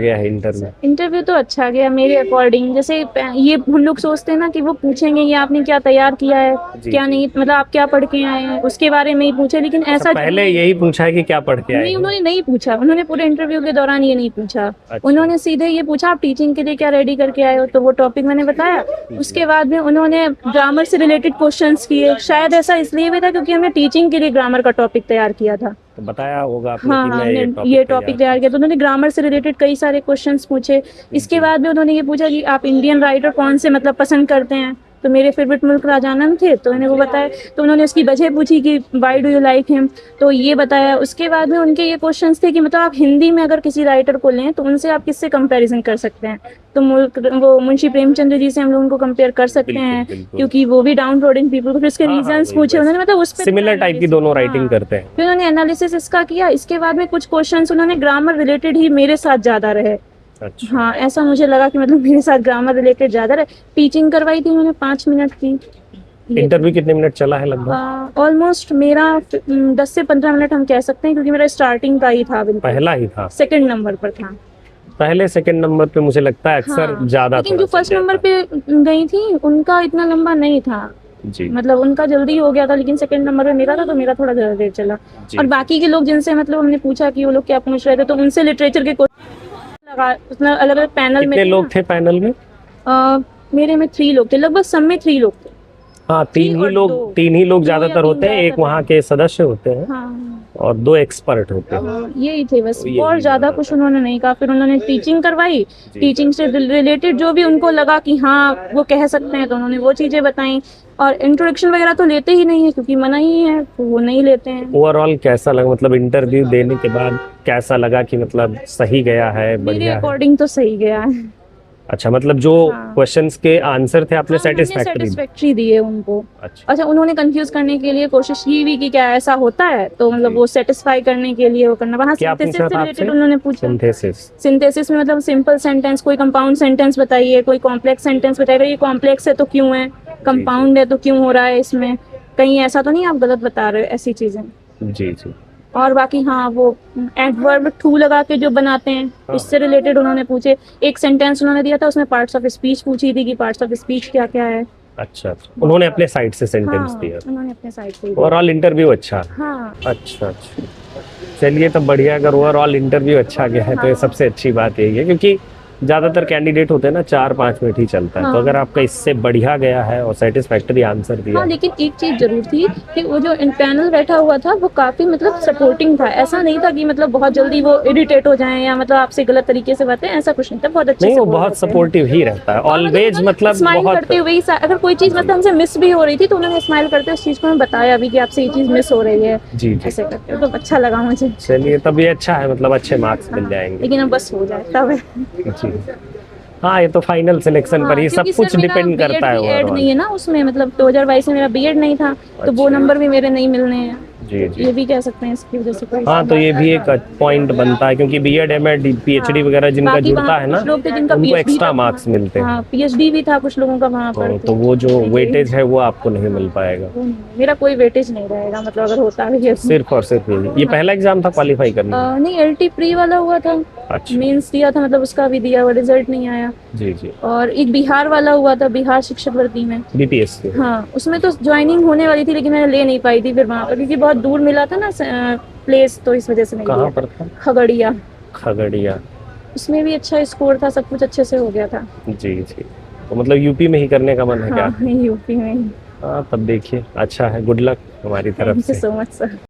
गया है interview? Interview तो अच्छा गया मेरे अकॉर्डिंग। जैसे ये हम लोग सोचते हैं ना कि वो पूछेंगे ये आपने क्या तैयार किया है, जी, क्या जी। नहीं, मतलब आप क्या पढ़ के आए हैं उसके बारे में ही पूछे, लेकिन ऐसा पहले यही पूछा है कि क्या पढ़ के आए नहीं, हैं? उन्होंने नहीं पूछा। उन्होंने पूरे इंटरव्यू के दौरान ये नहीं पूछा। अच्छा। उन्होंने सीधे ये पूछा आप टीचिंग के लिए क्या रेडी करके आए हो, तो वो टॉपिक मैंने बताया। उसके बाद में उन्होंने ग्रामर से रिलेटेड क्वेश्चंस किए। शायद ऐसा इसलिए भी था क्योंकि हमने टीचिंग के लिए ग्रामर का टॉपिक तैयार किया था। तो बताया होगा आपने हाँ कि हाँ, मैं हमने ये टॉपिक तैयार किया, तो उन्होंने ग्रामर से रिलेटेड कई सारे क्वेश्चंस पूछे। इसके बाद में उन्होंने ये पूछा कि आप इंडियन राइटर कौन से मतलब पसंद करते हैं, तो मेरे फेवरेट मुल्क राजानंद थे, तो उन्हें वो बताया। तो उन्होंने उसकी वजह पूछी कि why do you like him, तो ये बताया। उसके बाद में उनके ये क्वेश्चंस थे कि मतलब आप हिंदी में अगर किसी राइटर को लें तो उनसे आप किससे कंपैरिजन कर सकते हैं, तो वो मुंशी प्रेमचंद्र जी से हम लोग उनको कंपेयर कर सकते हैं क्योंकि वो भी डाउन ट्रोडन पीपल को। फिर उसके रीजंस पूछे उन्होंने, मतलब उस पे सिमिलर टाइप की दोनों राइटिंग करते हैं। फिर उन्होंने एनालिसिस इसका किया। इसके बाद में कुछ क्वेश्चंस उन्होंने ग्रामर रिलेटेड ही मेरे साथ ज्यादा रहे। अच्छा। हाँ, ऐसा मुझे लगा कि मतलब मेरे साथ ग्रामर रिलेटेड ज्यादा रहे। टीचिंग करवाई थी उन्होंने 5 मिनट की। इंटरव्यू कितने मिनट चला है लगभग? ऑलमोस्ट मेरा 10 से 15 मिनट हम कह सकते हैं, क्योंकि मेरा स्टार्टिंग का ही था, बिल्कुल पहला ही था, सेकंड नंबर पर था। पहले सेकंड नंबर पे मुझे लगता है अक्सर हाँ, ज्यादा, लेकिन जो फर्स्ट नंबर पे गई थी उनका इतना लंबा नहीं था जी, मतलब उनका जल्दी हो गया था, लेकिन सेकंड नंबर पे मेरा था तो मेरा थोड़ा ज्यादा देर चला। और बाकी के लोग जिनसे मतलब हमने पूछा कि वो लोग क्या पूछ रहे थे, तो उनसे लिटरेचर के क्वेश्चन लगा, उसमें अलग अलग पैनल में। कितने लोग थे पैनल में? मेरे में 3 लोग थे, लगभग सब में 3 लोग थे। हाँ, तीन ही लोग ज्यादातर होते हैं। एक वहाँ के सदस्य होते हैं और 2 एक्सपर्ट होते हैं। यही थे बस, और ज्यादा कुछ उन्होंने नहीं कहा। फिर उन्होंने टीचिंग करवाई, टीचिंग से रिलेटेड जो भी उनको लगा कि हाँ वो कह सकते हैं, तो उन्होंने वो चीजें बताई। और इंट्रोडक्शन वगैरह तो लेते ही नहीं है क्योंकि मना ही है, तो वो नहीं लेते हैं। ओवरऑल कैसा लगा, मतलब इंटरव्यू देने के बाद कैसा लगा कि मतलब सही गया है, मेरे बढ़िया है? अकॉर्डिंग तो सही गया है। अच्छा, मतलब जो क्वेश्चंस के आंसर थे आपने सेटिस्फैक्टरी दिए उनको। अच्छा, अच्छा, उन्होंने कंफ्यूज करने के लिए कोशिश की भी कि क्या ऐसा होता है, तो मतलब वो सेटिस्फाई करने के लिए वो करना। वहाँ सिंथेसिस से रिलेटेड उन्होंने पूछा। सिंथेसिस में मतलब सिंपल सेंटेंस, कोई कंपाउंड सेंटेंस बताइए, कोई कॉम्प्लेक्स सेंटेंस बताइए। ये कॉम्प्लेक्स है तो क्यों है, कंपाउंड है तो क्यों हो रहा है इसमें, कहीं ऐसा तो नहीं आप गलत बता रहे हो, ऐसी चीजें। जी जी। और बाकी हाँ, वो एडवर्ब टू लगा के जो बनाते हैं, उससे रिलेटेड उन्होंने पूछे। एक सेंटेंस उन्होंने दिया था, उसमें पार्ट्स ऑफ स्पीच पूछी थी कि पार्ट्स ऑफ स्पीच क्या क्या है। अच्छा, उन्होंने अपने साइड से सेंटेंस दिया? उन्होंने अपने साइड से। ओवरऑल इंटरव्यू अच्छा? हाँ। अच्छा, चलिए तब बढ़िया। अगर ओवरऑल इंटरव्यू अच्छा गया है तो ये सबसे अच्छी बात यही है, क्योंकि ज्यादातर कैंडिडेट होते हैं ना 4-5 मिनट ही चलता है। तो अगर आपका इससे बढ़िया गया है और सेटिस्फैक्टरी आंसर दिया। हाँ, लेकिन एक चीज जरूर थी कि वो जो पैनल बैठा हुआ था वो काफी मतलब सपोर्टिंग था। ऐसा नहीं था कि मतलब बहुत जल्दी वो इरिटेट हो जाए या मतलब आपसे गलत तरीके से बातें, ऐसा कुछ नहीं था। बहुत अच्छे नहीं, वो बहुत सपोर्टिव ही रहता है ऑलवेज। मतलब स्माइल करते हुए ही, अगर कोई चीज मतलब हमसे मिस भी हो रही थी तो उन्होंने स्माइल करते उस चीज को हमें बताया भी कि आपसे ये चीज मिस हो रही है। जी, ऐसे करते तो अच्छा लगा मुझे। चलिए तब ये अच्छा है, मतलब अच्छे मार्क्स मिल जाएंगे। लेकिन अब बस हो जाए तब। जी हाँ, ये तो फाइनल सिलेक्शन पर ही सब कुछ डिपेंड करता है। बीएड नहीं है ना उसमें, मतलब 2022 में मेरा बीएड नहीं था, तो वो नंबर भी मेरे नहीं मिलने हैं। जी जी, ये भी कह सकते हैं इसकी वजह से। हाँ, तो ये भी एक पॉइंट बनता है, क्योंकि बीएड एमएड पीएचडी वगैरह जिनका जुड़ता है ना, उनको एक्स्ट्रा मार्क्स मिलते हैं। पीएचडी भी था कुछ लोगों का वहाँ पर, तो वो जो वेटेज है वो आपको नहीं मिल पाएगा। मेरा कोई वेटेज नहीं रहेगा, मतलब अगर होता है सिर्फ और सिर्फ ये पहला एग्जाम था क्वालिफाई करने? नहीं, एलटी प्री वाला हुआ था। अच्छा, मेंस दिया था, मतलब उसका भी दिया, वो रिजल्ट नहीं आया। जी जी। और एक बिहार वाला हुआ था, बिहार शिक्षक भर्ती में, बीपीएससी। हाँ, उसमें तो ज्वाइनिंग होने वाली थी लेकिन मैंने ले नहीं पाई थी फिर वहाँ पर, क्योंकि बहुत दूर मिला था ना प्लेस, तो इस वजह से नहीं। कहाँ पर था? खगड़िया। खगड़िया। उसमें भी अच्छा स्कोर था, सब कुछ अच्छे से हो गया था। जी जी, तो मतलब यूपी में ही करने का मन है क्या? हाँ, यूपी में ही। हाँ, तब देखिए, अच्छा है, गुड लक हमारी तरफ से। Thank you so much sir.